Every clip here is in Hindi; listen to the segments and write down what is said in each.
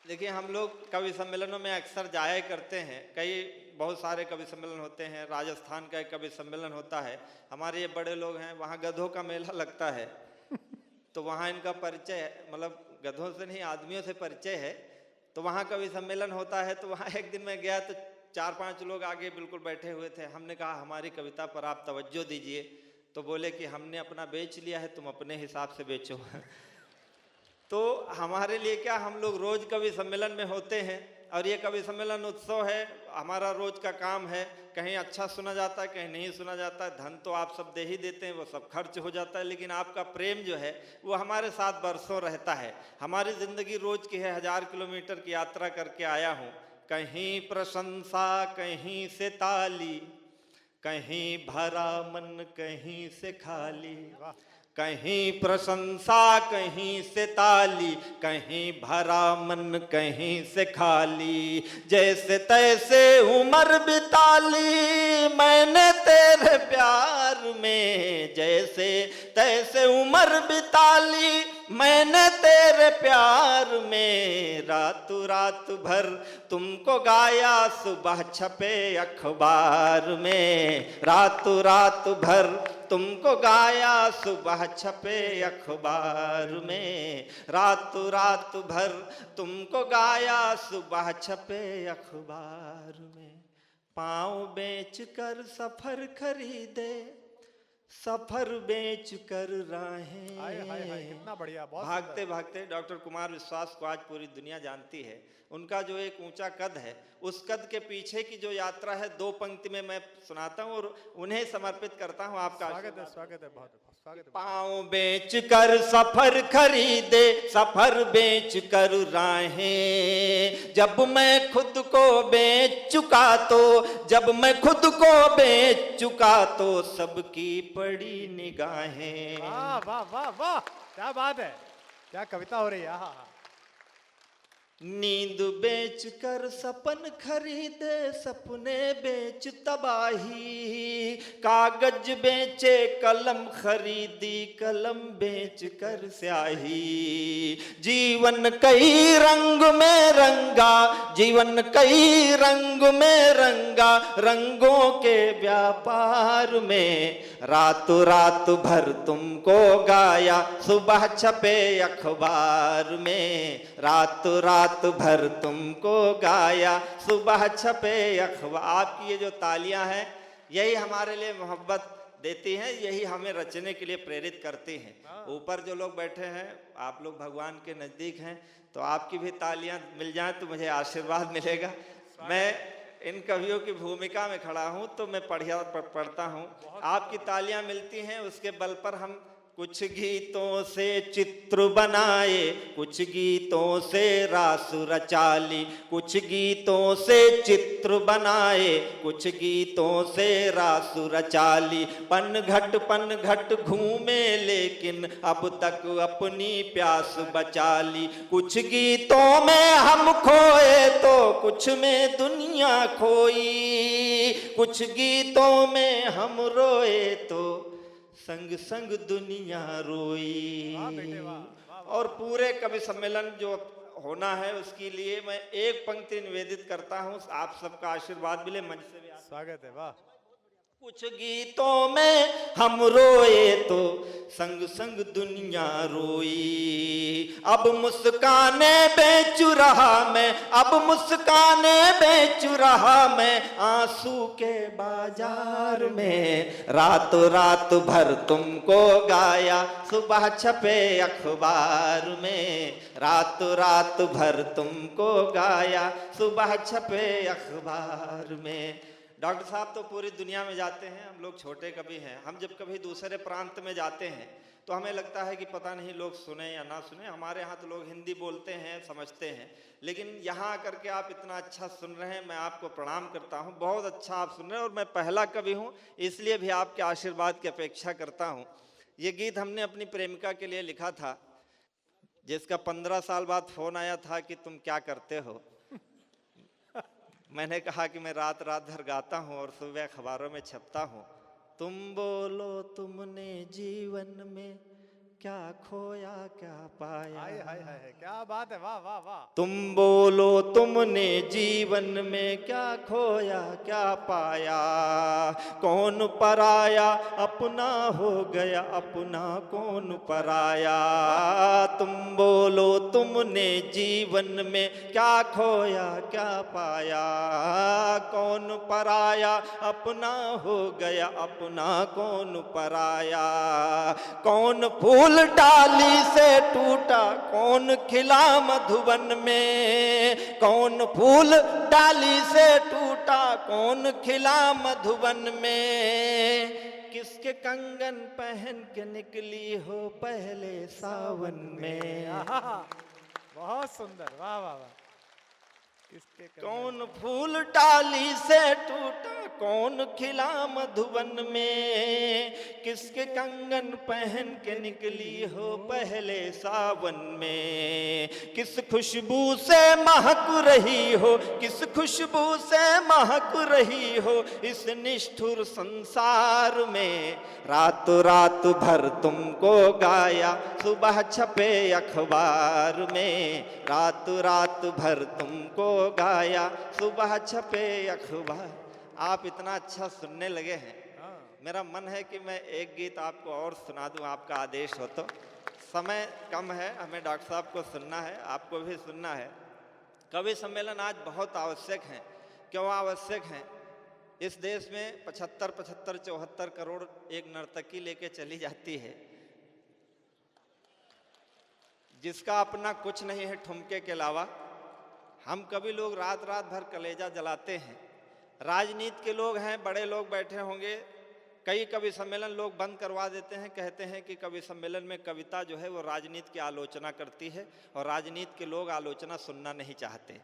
देखिए, हम लोग कवि सम्मेलनों में अक्सर जाया करते हैं। बहुत सारे कवि सम्मेलन होते हैं। राजस्थान का एक कवि सम्मेलन होता है। हमारे ये बड़े लोग हैं, वहाँ गधों का मेला लगता है, तो वहाँ इनका परिचय है, मतलब गधों से नहीं, आदमियों से परिचय है। तो वहाँ कवि सम्मेलन होता है, तो वहाँ एक दिन मैं गया तो 4-5 लोग आगे बिल्कुल बैठे हुए थे। हमने कहा हमारी कविता पर आप तवज्जो दीजिए, तो बोले कि हमने अपना बेच लिया है, तुम अपने हिसाब से बेचो। तो हमारे लिए क्या, हम लोग रोज कवि सम्मेलन में होते हैं और ये कवि सम्मेलन उत्सव है, हमारा रोज का काम है। कहीं अच्छा सुना जाता है, कहीं नहीं सुना जाता है। धन तो आप सब दे ही देते हैं, वो सब खर्च हो जाता है, लेकिन आपका प्रेम जो है वो हमारे साथ बरसों रहता है। हमारी जिंदगी रोज की है, 1000 किलोमीटर की यात्रा करके आया हूँ। कहीं प्रशंसा, कहीं से ताली, कहीं भरा मन, कहीं से खाली। कहीं प्रशंसा, कहीं से ताली, कहीं भरा मन, कहीं से खाली। जैसे तैसे उम्र बिताली मैंने तेरे प्यार में, जैसे तैसे उम्र बिताली मैंने तेरे प्यार में। रातों रात भर तुमको गाया, सुबह छपे अखबार में। रातों रात भर तुमको गाया, सुबह छपे अखबार में। रातों रात भर तुमको गाया, सुबह छपे अखबार में। पाँव बेच कर सफर खरीदे, सफर बेच कर राहें। हाय हाय हाय, कितना बढ़िया, बहुत भागते सुंदर। भागते डॉक्टर कुमार विश्वास को आज पूरी दुनिया जानती है। उनका जो एक ऊंचा कद है, उस कद के पीछे की जो यात्रा है, 2 पंक्ति में मैं सुनाता हूं और उन्हें समर्पित करता हूं आपका स्वागत है, आशीर्वाद। स्वागत है, बहुत स्वागत है। पाँव बेच कर सफर खरीदे, सफर बेच कर राहें। जब मैं खुद को बेच चुका तो, जब मैं खुद को बेच चुका तो सबकी पड़ी निगाहें। वाह वाह वाह वाह, क्या बात है, क्या कविता हो रही है। हाँ हाँ। नींद बेच कर सपन खरीदे, सपने बेच तबाही। कागज बेचे कलम खरीदी, कलम बेच कर स्याही। जीवन कई रंग में रंगा, जीवन कई रंग में रंगा, रंगों के व्यापार में। रातों रात भर तुमको गाया, सुबह छपे अखबार में। रातों रात भर तुमको गाया, सुबह छपे अखबार। आपकी ये जो तालियां हैं, यही हमारे लिए मोहब्बत देती हैं, यही हमें रचने के लिए प्रेरित करती हैं। ऊपर जो लोग बैठे हैं, आप लोग भगवान के नजदीक हैं, तो आपकी भी तालियां मिल जाएं तो मुझे आशीर्वाद मिलेगा। मैं इन कवियों की भूमिका में खड़ा हूं, तो मैं पढ़ता हूं। आपकी तालियां मिलती हैं, उसके बल पर हम कुछ गीतों से चित्र बनाए, कुछ गीतों से रास रचाली। कुछ गीतों से चित्र बनाए, कुछ गीतों से रास रचाली। पन घट घूमे लेकिन अब तक अपनी प्यास बचा ली। कुछ गीतों में हम खोए तो कुछ में दुनिया खोई। कुछ गीतों में हम रोए तो संग संग दुनिया रोई। वाह बेटे, वाह वाह वाह। और पूरे कवि सम्मेलन जो होना है, उसके लिए मैं एक पंक्ति निवेदित करता हूं, आप सबका आशीर्वाद मिले, मंच से भी स्वागत है, वाह। कुछ गीतों में हम रोए तो संग संग दुनिया रोई। अब मुस्काने बेचू रहा मैं, अब मुस्काने बेचू रहा मैं, आंसू के बाजार में। रातों रात भर तुमको गाया, सुबह छपे अखबार में। रातों रात भर तुमको गाया, सुबह छपे अखबार में। डॉक्टर साहब तो पूरी दुनिया में जाते हैं, हम लोग छोटे कवि हैं। हम जब कभी दूसरे प्रांत में जाते हैं तो हमें लगता है कि पता नहीं लोग सुने या ना सुने। हमारे यहाँ तो लोग हिंदी बोलते हैं, समझते हैं, लेकिन यहाँ आकर के आप इतना अच्छा सुन रहे हैं, मैं आपको प्रणाम करता हूँ। बहुत अच्छा आप सुन रहे हैं, और मैं पहला कवि हूँ, इसलिए भी आपके आशीर्वाद की अपेक्षा करता हूँ। ये गीत हमने अपनी प्रेमिका के लिए लिखा था, जिसका 15 साल बाद फ़ोन आया था कि तुम क्या करते हो। मैंने कहा कि मैं रात रात भर गाता हूँ और सुबह अखबारों में छपता हूँ। तुम बोलो तुमने जीवन में क्या खोया क्या पाया। हाय हाय हाय हाय, क्या बात है, वाह वाह वाह। तुम बोलो तुमने जीवन में क्या खोया क्या पाया, कौन पराया अपना हो गया अपना कौन पराया। तुम बोलो तुमने जीवन में क्या खोया क्या पाया, कौन पराया अपना हो गया अपना कौन पराया। कौन फूल डाली से टूटा कौन खिला मधुबन में, कौन फूल डाली से टूटा कौन खिला मधुबन में। किसके कंगन पहन के निकली हो पहले सावन में। आहा, बहुत सुंदर, वाह वाह वाह। किसके कौन फूल डाली से टूटा कौन खिला मधुबन में, किसके कंगन पहन के निकली हो पहले सावन में। किस खुशबू से महक रही हो किस खुशबू से महक रही हो इस निष्ठुर संसार में। रात रात भर तुमको गाया सुबह छपे अखबार में, रात रात भर तुमको गाया सुबह छपे अखबार। आप इतना अच्छा सुनने लगे हैं, मेरा मन है कि मैं एक गीत आपको और सुना दूं, आपका आदेश हो तो। समय कम है, हमें डॉक्टर साहब को सुनना है, आपको भी सुनना है। कवि सम्मेलन आज बहुत आवश्यक हैं। क्यों आवश्यक हैं? इस देश में 75, 74 करोड़ एक नर्तकी लेके चली जाती है, जिसका अपना कुछ नहीं है ठुमके के अलावा। हम कवि लोग रात रात भर कलेजा जलाते हैं। राजनीति के लोग हैं, बड़े लोग बैठे होंगे, कई कवि सम्मेलन लोग बंद करवा देते हैं, कहते हैं कि कवि सम्मेलन में कविता जो है वो राजनीति की आलोचना करती है और राजनीति के लोग आलोचना सुनना नहीं चाहते।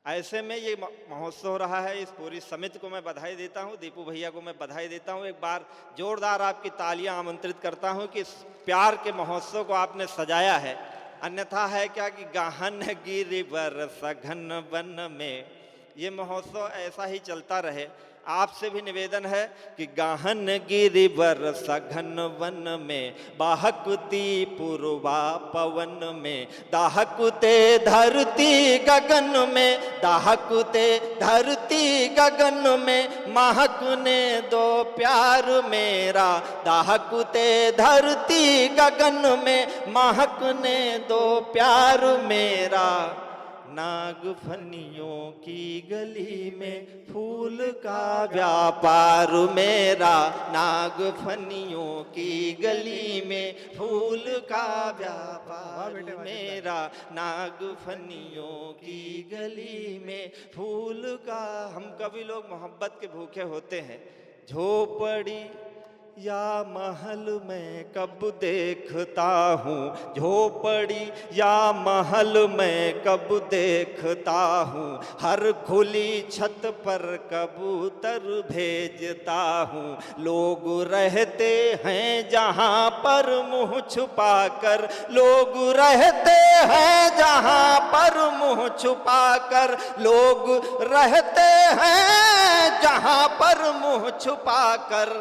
ऐसे में ये महोत्सव हो रहा है, इस पूरी समिति को मैं बधाई देता हूँ, दीपू भैया को मैं बधाई देता हूँ। एक बार जोरदार आपकी तालियां आमंत्रित करता हूँ कि इस प्यार के महोत्सव को आपने सजाया है। अन्यथा है क्या कि गाहन गिरिवर सघन वन में, ये महोत्सव ऐसा ही चलता रहे। आपसे भी निवेदन है कि गाहन गिरिवर सघन वन में, बाहकुती पूर्वा पवन में, दाहकुते धरती गगन में, दाहकुते धरती गगन में, महकने दो प्यार मेरा, दाहकुते धरती गगन में, महकने दो प्यार मेरा। नागफनियों की गली में फूल का व्यापार मेरा, नागफनियों की गली में फूल का व्यापार मेरा, नागफनियों की गली में फूल का। हम कभी लोग मोहब्बत के भूखे होते हैं। झोपड़ी या महल में कब देखता हूँ, झोपड़ी या महल में कब देखता हूँ, हर खुली छत पर कबूतर भेजता हूँ। लोग रहते हैं जहाँ पर मुँह छुपाकर, लोग रहते हैं जहाँ पर मुँह छुपाकर, लोग रहते हैं जहाँ पर मुँह छुपाकर।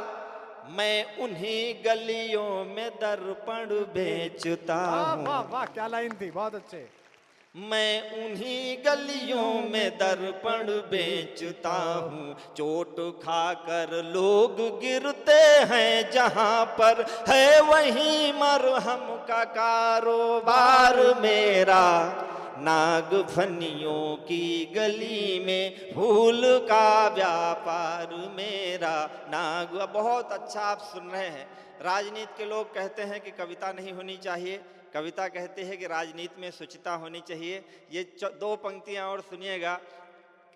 मैं उन्हीं गलियों में दर्पण बेचता हूँ। वाह वाह, क्या लाइन थी, बहुत अच्छे। मैं उन्हीं गलियों में दर्पण बेचता हूँ। चोट खाकर लोग गिरते हैं जहाँ पर, है वहीं मरहम का कारोबार मेरा। नागफनियों की गली में फूल का व्यापार मेरा। नाग, बहुत अच्छा आप सुन रहे हैं। राजनीति के लोग कहते हैं कि कविता नहीं होनी चाहिए, कविता कहते हैं कि राजनीति में शुचिता होनी चाहिए। ये दो पंक्तियां और सुनिएगा।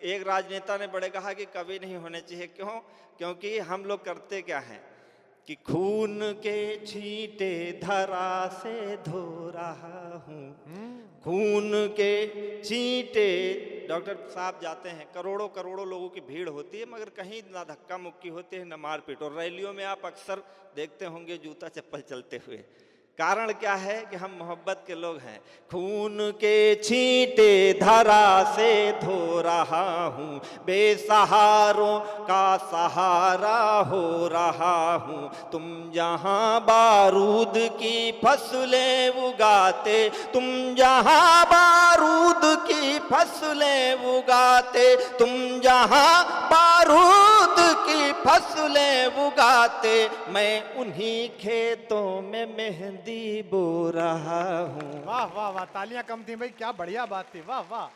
एक राजनेता ने बड़े कहा कि कवि नहीं होने चाहिए। क्यों? क्योंकि हम लोग करते क्या हैं कि खून के छींटे धरा से धो रहा हूँ, खून के छींटे। डॉक्टर साहब जाते हैं, करोड़ों करोड़ों लोगों की भीड़ होती है, मगर कहीं ना धक्का मुक्की होती है ना मारपीट। और रैलियों में आप अक्सर देखते होंगे जूता चप्पल चलते हुए। कारण क्या है कि हम मोहब्बत के लोग हैं। खून के छींटे धरा से धो रहा हूँ, बेसहारों का सहारा हो रहा हूँ। तुम जहाँ बारूद की फसलें उगाते, तुम जहाँ बारूद की फसलें उगाते, तुम जहाँ बारूद की फसलें उगाते, मैं उन्हीं खेतों में मेहंदी बो रहा हूँ। वाह वाह वाह, तालियां कम थी भाई, क्या बढ़िया बात थी, वाह वाह।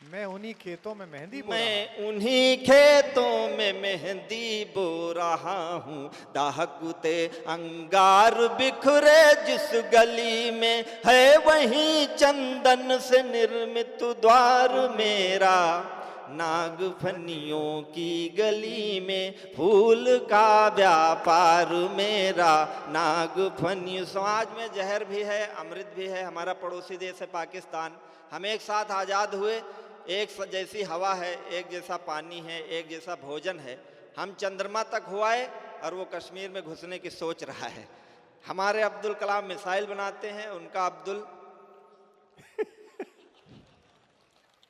मैं उन्हीं खेतों में मेहंदी बो रहा हूं। मैं उन्हीं खेतों में मेहंदी बो रहा हूँ। दाहकते अंगार बिखरे जिस गली में, है वहीं चंदन से निर्मित द्वार मेरा। नागफनियों की गली में फूल का व्यापार मेरा। नागफनी समाज में जहर भी है, अमृत भी है। हमारा पड़ोसी देश है पाकिस्तान, हम एक साथ आज़ाद हुए, एक जैसी हवा है, एक जैसा पानी है, एक जैसा भोजन है। हम चंद्रमा तक हुआए और वो कश्मीर में घुसने की सोच रहा है। हमारे अब्दुल कलाम मिसाइल बनाते हैं, उनका अब्दुल।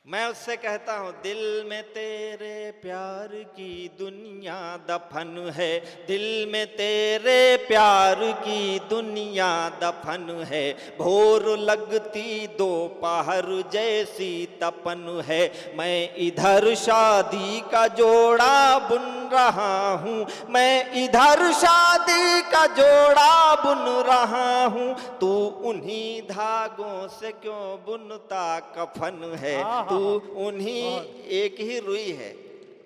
मैं उससे कहता हूँ, दिल में तेरे प्यार की दुनिया दफन है, दिल में तेरे प्यार की दुनिया दफन है। भोर लगती दोपहर जैसी तपन है। मैं इधर शादी का जोड़ा बुन रहा हूँ, मैं इधर शादी का जोड़ा बुन रहा हूँ। तू उन्हीं धागों से क्यों बुनता कफन है। तू उन्हीं, एक ही रुई है,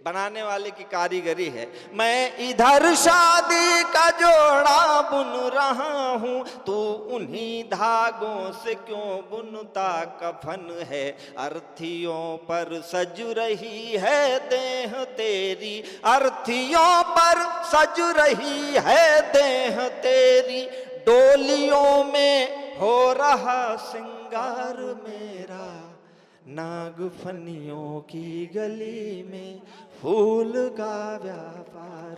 बनाने वाले की कारीगरी है। मैं इधर शादी का जोड़ा बुन रहा हूँ, तू उन्हीं धागों से क्यों बुनता कफन है। अर्थियों पर सज रही है देह तेरी, अर्थियों पर सज रही है देह तेरी। डोलियों में हो रहा सिंगार मेरा। नागफनियों की गली में फूल का व्यापार।